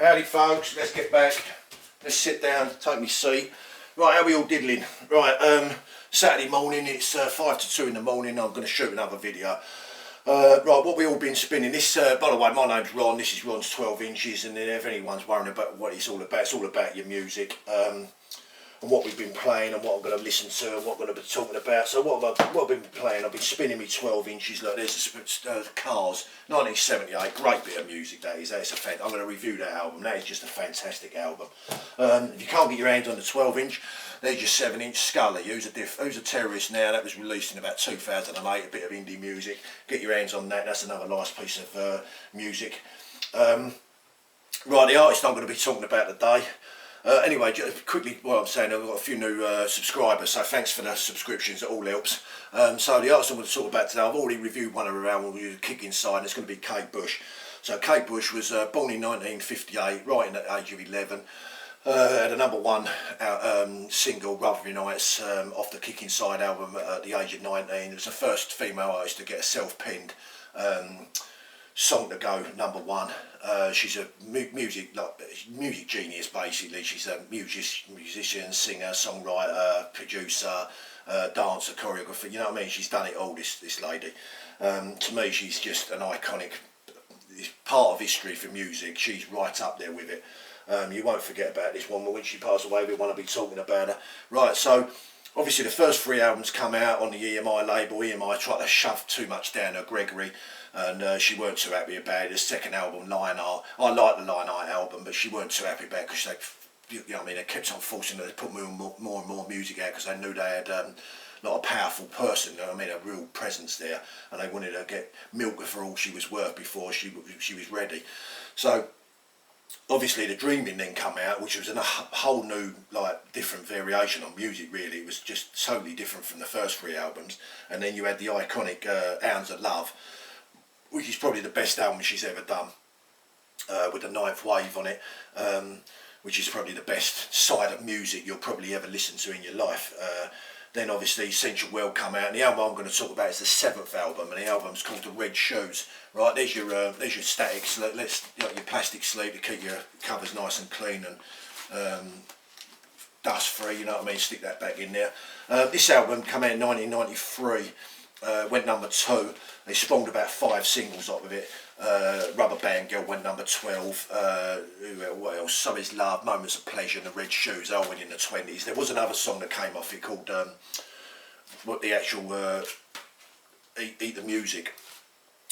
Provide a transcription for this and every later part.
Howdy folks, let's get back. Let's sit down, take me seat. Right, how we all diddling? Right, Saturday morning, it's 5 to 2 in the morning. I'm going to shoot another video. Right, what we all been spinning. This, by the way, my name's Ron. This is Ron's 12 inches, and if anyone's worrying about what it's all about your music. And what we've been playing and what I'm going to listen to and what I'm going to be talking about. So what I've been playing, I've been spinning me 12 inches. Look, there's the Cars, 1978, great bit of music that is. I'm going to review that album. That is just a fantastic album. If you can't get your hands on the 12 inch, there's your 7 inch Scully. Who's a Terrorist now? That was released in about 2008, a bit of indie music. Get your hands on that, that's another nice piece of music. Right, the artist I'm going to be talking about today. Anyway, just quickly, what I'm saying, I've got a few new subscribers, so thanks for the subscriptions, it all helps. So the artist I'm going to talk about today, I've already reviewed one of her albums, Kick Inside, and it's going to be Kate Bush. So Kate Bush was born in 1958, right in the age of 11. Had a #1 single, Wuthering Heights, off the Kick Inside album at the age of 19. It was the first female artist to get a self-penned song to go #1. She's a music genius basically. She's a musician, singer, songwriter, producer, dancer, choreographer. You know what I mean? She's done it all. This lady. To me, she's just an iconic part of history for music. She's right up there with it. You won't forget about this woman when she passed away. We want to be talking about her. Right. So. Obviously the first 3 albums come out on the EMI label. EMI tried to shove too much down her Gregory, and she weren't too happy about it. The second album, Lionheart, I like the Lionheart album, but she weren't too happy about it because they, you know what I mean, they kept on forcing her to put more and more music out because they knew they had not a powerful person, you know what I mean, a real presence there, and they wanted to get milk her for all she was worth before she was ready. So obviously the Dreaming then come out, which was a whole new, like, different variation on music really. It was just totally different from the first 3 albums. And then you had the iconic Hounds of Love, which is probably the best album she's ever done, with the Ninth Wave on it, which is probably the best side of music you'll probably ever listen to in your life. Then obviously Essential World come out, and the album I'm going to talk about is the 7th album, and the album's called The Red Shoes. Right, there's your static sleeve, your plastic sleeve to keep your covers nice and clean and dust free. You know what I mean? Stick that back in there. This album came out in 1993, went #2. They spawned about 5 singles off of it. Rubber Band Girl went #12. What else? So Is Love, Moments of Pleasure, and The Red Shoes. They all went in the 20s. There was another song that came off it called what the actual Eat the Music,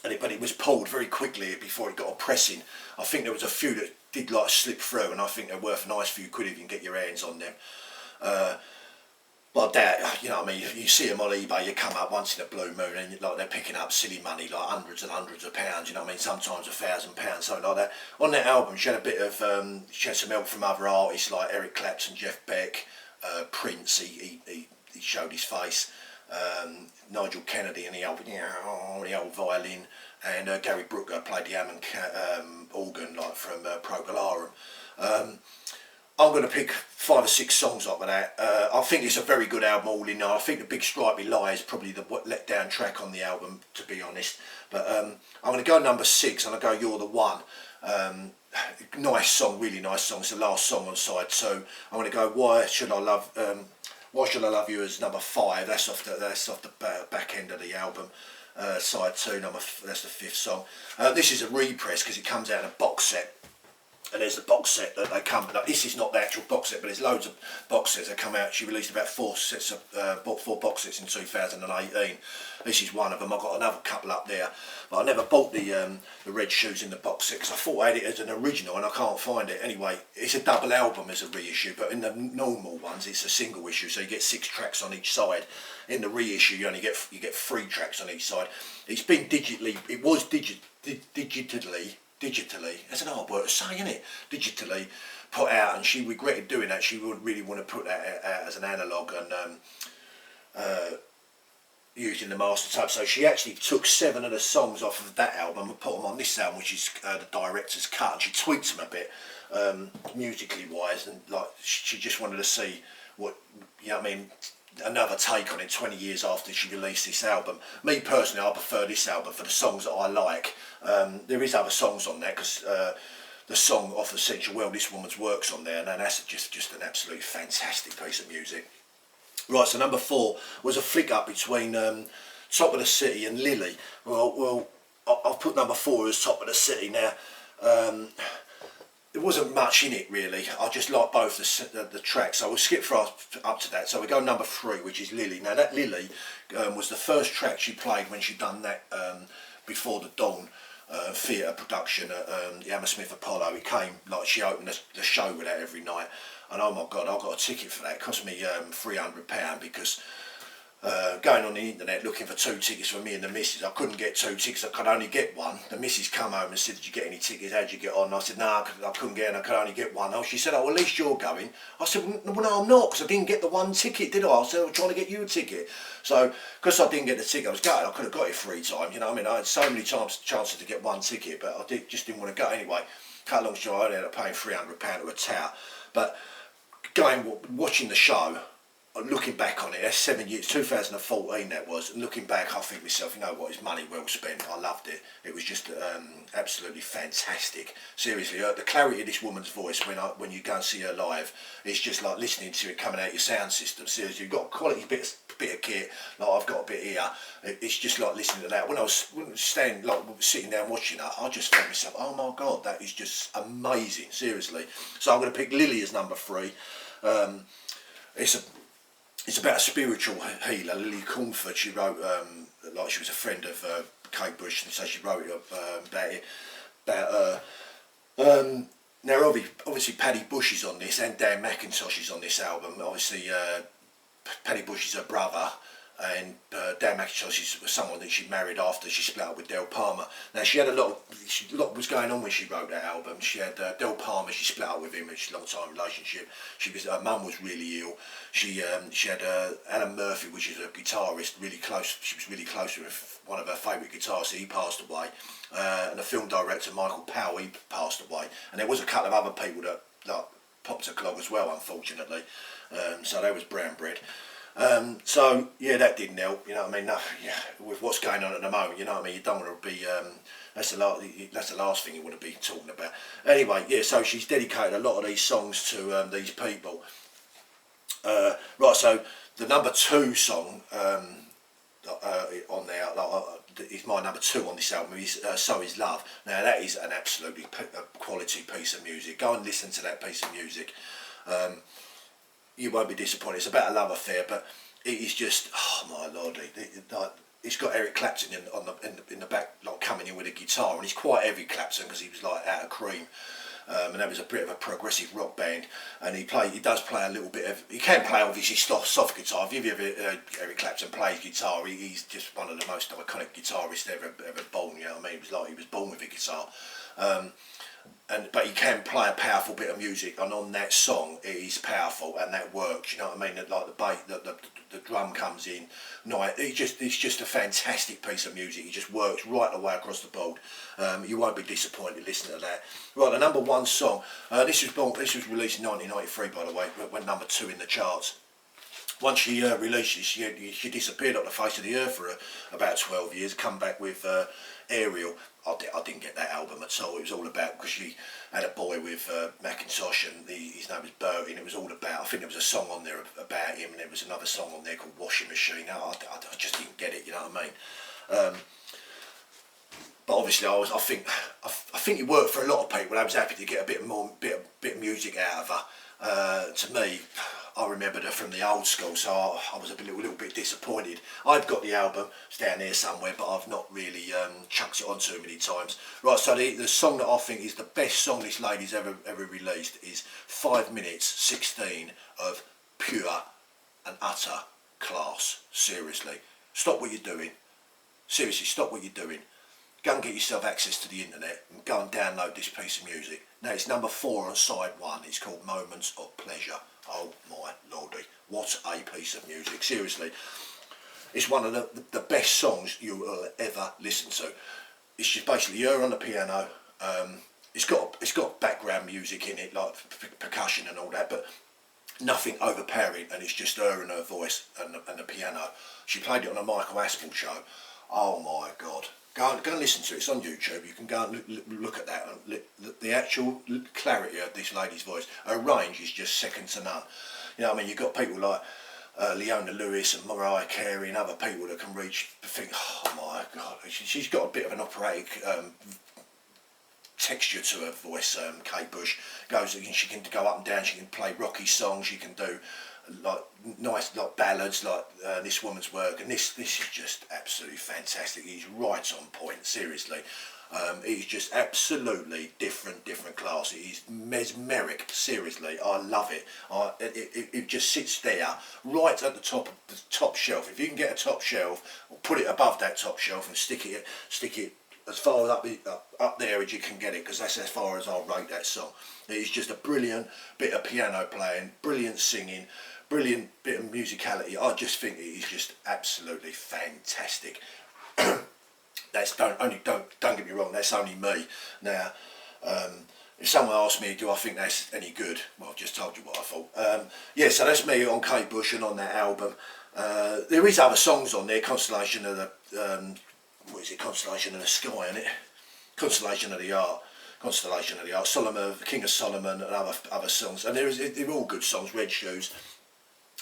but it was pulled very quickly before it got a pressing. I think there was a few that did like slip through, and I think they're worth a nice few quid if you can get your hands on them. Like that, you know what I mean, you see them on eBay, you come up once in a blue moon and like they're picking up silly money, like hundreds and hundreds of pounds, you know what I mean, sometimes £1,000, something like that. On that album she had a bit of, she had some help from other artists like Eric Clapton, Jeff Beck, Prince, he showed his face, Nigel Kennedy and the old violin, and Gary Brooker played the Hammond organ like from Procol Harum. I'm going to pick 5 or 6 songs off of that. I think it's a very good album all in all. I think the Big Stripey Lie is probably the let-down track on the album, to be honest. But I'm going to go #6, and I'll go You're the One. Nice song, really nice song. It's the last song on side 2. I'm going to go Why Should I Love You as #5. That's off the back end of the album. Side 2, that's the 5th song. This is a repress because it comes out in a box set. And there's the box set that they come. Like, this is not the actual box set, but there's loads of box sets that come out. She released about 4 box sets in 2018. This is one of them. I've got another couple up there, but I never bought the Red Shoes in the box set because I thought I had it as an original and I can't find it. Anyway, it's a double album as a reissue, but in the normal ones it's a single issue, so you get 6 tracks on each side. In the reissue you only get 3 tracks on each side. It's been digitally. It was digitally, that's an hard word to say, isn't it? Digitally put out, and she regretted doing that. She would really want to put that out as an analogue and using the master tape. So she actually took 7 of the songs off of that album and put them on this album, which is the director's cut, and she tweaked them a bit musically wise, and like she just wanted to see what, you know what I mean, another take on it 20 years after she released this album. Me personally, I prefer this album for the songs that I like. There is other songs on there because the song Off the Central World. This woman's works on there, and that's just an absolutely fantastic piece of music. Right, so number 4 was a flick up between Top of the City and Lily. Well, I've put number 4 as Top of the City. Now, there wasn't much in it really. I just like both the tracks, so we'll skip up to that. So we go number 3, which is Lily. Now that Lily was the first track she played when she'd done that before the Dawn theatre production at the Hammersmith Apollo. It came like she opened the show with that every night, and oh my god, I got a ticket for that. It cost me £300 because going on the internet looking for 2 tickets for me and the missus. I couldn't get 2 tickets, I could only get one. The missus come home and said, "Did you get any tickets? How'd you get on?" And I said, "No, I couldn't get in, I could only get one." Oh, she said, "Oh, well, at least you're going." I said, "Well, no, I'm not, because I didn't get the one ticket, did I?" I said, "I'm trying to get you a ticket." So, because I didn't get the ticket, I was gutted. I could have got it 3 times, you know what I mean? I had so many chances to get one ticket, but I just didn't want to go anyway. Cut long story, I ended up paying £300 to a tout. But watching the show, looking back on it, that's 7 years, 2014 that was, and looking back I think to myself, you know what, it's money well spent. I loved it. It was just absolutely fantastic. Seriously, the clarity of this woman's voice when you go and see her live, it's just like listening to it coming out your sound system. Seriously, you've got a quality bit of kit, like I've got a bit here. It's just like listening to that. When I was sitting down watching her, I just thought to myself, oh my god, that is just amazing, seriously. So I'm going to pick Lily as number 3. It's about a spiritual healer, Lily Cornford. She wrote, like she was a friend of Kate Bush, and so she wrote about her. Now obviously Paddy Bush is on this, and Dan McIntosh is on this album. Obviously Paddy Bush is her brother, and Dan McIntosh is someone that she married after she split up with Del Palmer. Now she had a lot was going on when she wrote that album. She had Del Palmer, she split up with him, it's a long time relationship. Her mum was really ill. She had Alan Murphy, which is a guitarist, really close. She was really close with one of her favourite guitarists. He passed away, and the film director Michael Powell, he passed away, and there was a couple of other people that popped a clog as well, unfortunately. So that was brown bread. So yeah, that didn't help, you know what I mean? No, yeah, with what's going on at the moment, you know what I mean? You don't want to be, that's the last thing you want to be talking about. Anyway, yeah, so she's dedicated a lot of these songs to these people. Right, so the number 2 song on there, is my number 2 on this album, is So Is Love. Now that is an absolutely quality piece of music. Go and listen to that piece of music. You won't be disappointed. It's about a love affair, but it is just, oh my lord, it's got Eric Clapton in the back, like coming in with a guitar, and he's quite heavy, Clapton, because he was like out of Cream, and that was a bit of a progressive rock band, and he does play a little bit of, he can play obviously soft guitar. If you've ever heard Eric Clapton play guitar, he's just one of the most iconic guitarists ever born, you know what I mean? It was like he was born with a guitar. But he can play a powerful bit of music, and on that song it is powerful, and that works. You know what I mean? Like the bass, the drum comes in. No, it's just a fantastic piece of music. It just works right the way across the board. You won't be disappointed listening to that. Right, the number 1 song. This was released in 1993, by the way. It went number 2 in the charts. Once she released it, she disappeared off the face of the earth for about 12 years. Come back with Ariel. I didn't get that album at all. It was all about, because she had a boy with McIntosh, and his name was Bertie, and it was all about, I think there was a song on there about him, and there was another song on there called Washing Machine. I just didn't get it, you know what I mean? But obviously I think it worked for a lot of people. I was happy to get a bit of music out of her. To me, I remembered her from the old school, so I was a little bit disappointed. I've got the album, it's down there somewhere, but I've not really chucked it on too many times. Right, so the song that I think is the best song this lady's ever released is 5 minutes 16 of pure and utter class. Seriously, stop what you're doing. Seriously, stop what you're doing. Go and get yourself access to the internet and go and download this piece of music. Now it's number 4 on side 1. It's called Moments of Pleasure. Oh my lordy, what a piece of music. Seriously, it's one of the best songs you will ever listen to. It's just basically her on the piano. It's got background music in it, like percussion and all that, but nothing overpowering, and it's just her and her voice and the piano. She played it on a Michael Aspel show. Oh my god. Go and listen to it. It's on YouTube. You can go and look at that. the actual clarity of this lady's voice. Her range is just second to none. You know what I mean? You've got people like Leona Lewis and Mariah Carey and other people that can reach, think, oh my God, she's got a bit of an operatic texture to her voice. Kate Bush she can go up and down, she can play rocky songs, she can do like nice like ballads like this woman's work, and this is just absolutely fantastic. He's right on point, seriously. He's just absolutely different class. He's mesmeric, seriously. I love it. It just sits there right at the top shelf. If you can get a top shelf, or put it above that top shelf and stick it as far up there as you can get it, because that's as far as I'll rate that song. It is just a brilliant bit of piano playing, brilliant singing, brilliant bit of musicality. I just think it is just absolutely fantastic. Don't get me wrong, that's only me. Now, if someone asks me, do I think that's any good? Well, I've just told you what I thought. Yeah, so that's me on Kate Bush and on that album. There is other songs on there, Constellation of the, what is it, Constellation of the Sky, isn't it? Constellation of the Art, Solomon, King of Solomon, and other songs. And they're all good songs, Red Shoes.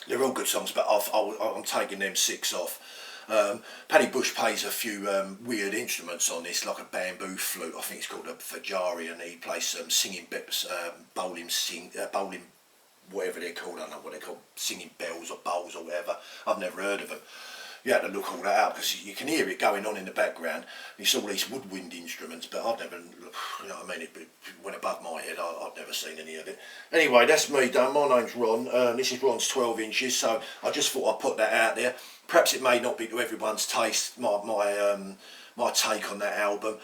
They're all good songs, but I'm taking them 6 off. Paddy Bush plays a few weird instruments on this, like a bamboo flute. I think it's called a fajari, and he plays some singing bits, bowling, whatever they're called. I don't know what they're called, singing bells or bowls or whatever. I've never heard of them. You had to look all that up because you can hear it going on in the background. It's all these woodwind instruments, but I've never, you know what I mean, it went above my head. I've never seen any of it. Anyway, that's me done. My name's Ron. This is Ron's 12 inches, so I just thought I'd put that out there. Perhaps it may not be to everyone's taste, my take on that album.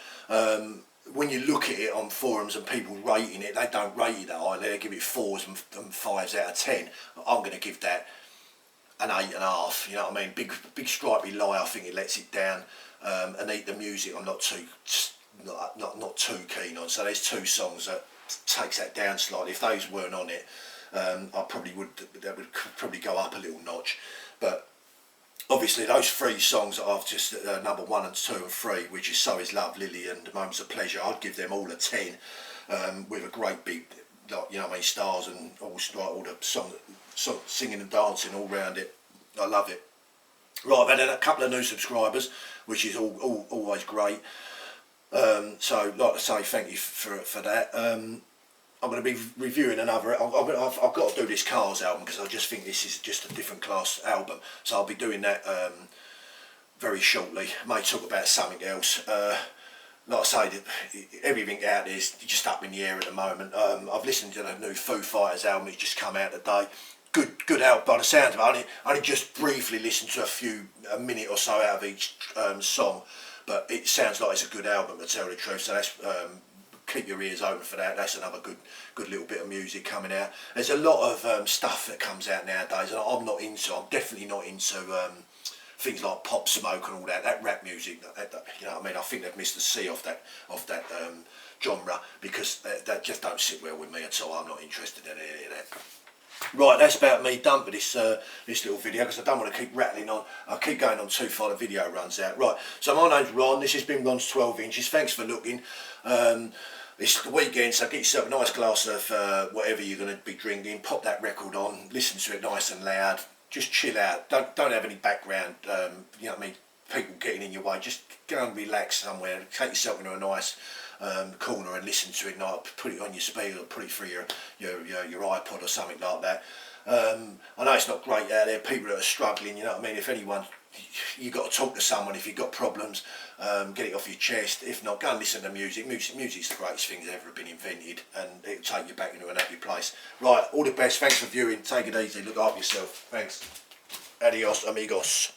When you look at it on forums and people rating it, they don't rate it that highly. They give it 4s and 5s out of 10. I'm going to give that an 8.5. You know what I mean? Big Stripey Lie, I think it lets it down. And Eat the Music, I'm not too keen on. So there's 2 songs that takes that down slightly. If those weren't on it, that would probably go up a little notch. But obviously those 3 songs that I've just number 1 and 2 and 3, which is So Is Love, Lily and Moments of Pleasure, I'd give them all a 10, with a great big, like, you know what I mean, stars and all the song singing and dancing all round it. I love it. Right, I've had a couple of new subscribers, which is always great. So like I say, thank you for that. I'm going to be reviewing another. I've got to do this Cars album because I just think this is just a different class album. So I'll be doing that very shortly. May talk about something else. Like I say, everything out there is just up in the air at the moment. I've listened to the new Foo Fighters album. It's just come out today. Good out by the sound of it. I only just briefly listened to a minute or so out of each song, but it sounds like it's a good album, to tell the truth. So that's keep your ears open for that. That's another good little bit of music coming out. There's a lot of stuff that comes out nowadays, and I'm definitely not into things like Pop Smoke and all that rap music. You know what I mean? I think they've missed the C off that genre, because that just don't sit well with me at all. I'm not interested in any of that. Right, that's about me done for this little video, because I don't want to keep rattling on. I keep going on too far, the video runs out. Right, so my name's Ron, this has been Ron's 12 inches. Thanks for looking. It's the weekend, so get yourself a nice glass of whatever you're going to be drinking. Pop that record on, listen to it nice and loud. Just chill out. Don't have any background, you know what I mean, people getting in your way. Just go and relax somewhere. Take yourself into a nice corner and listen to it. Not put it on your speaker, or put it through your iPod or something like that. I know it's not great out there. People that are struggling, you know what I mean. If anyone, you got to talk to someone if you've got problems. Get it off your chest. If not, go and listen to music. Music's the greatest thing that's ever been invented, and it'll take you back into an happy place. Right, all the best. Thanks for viewing. Take it easy. Look after yourself. Thanks. Adios, amigos.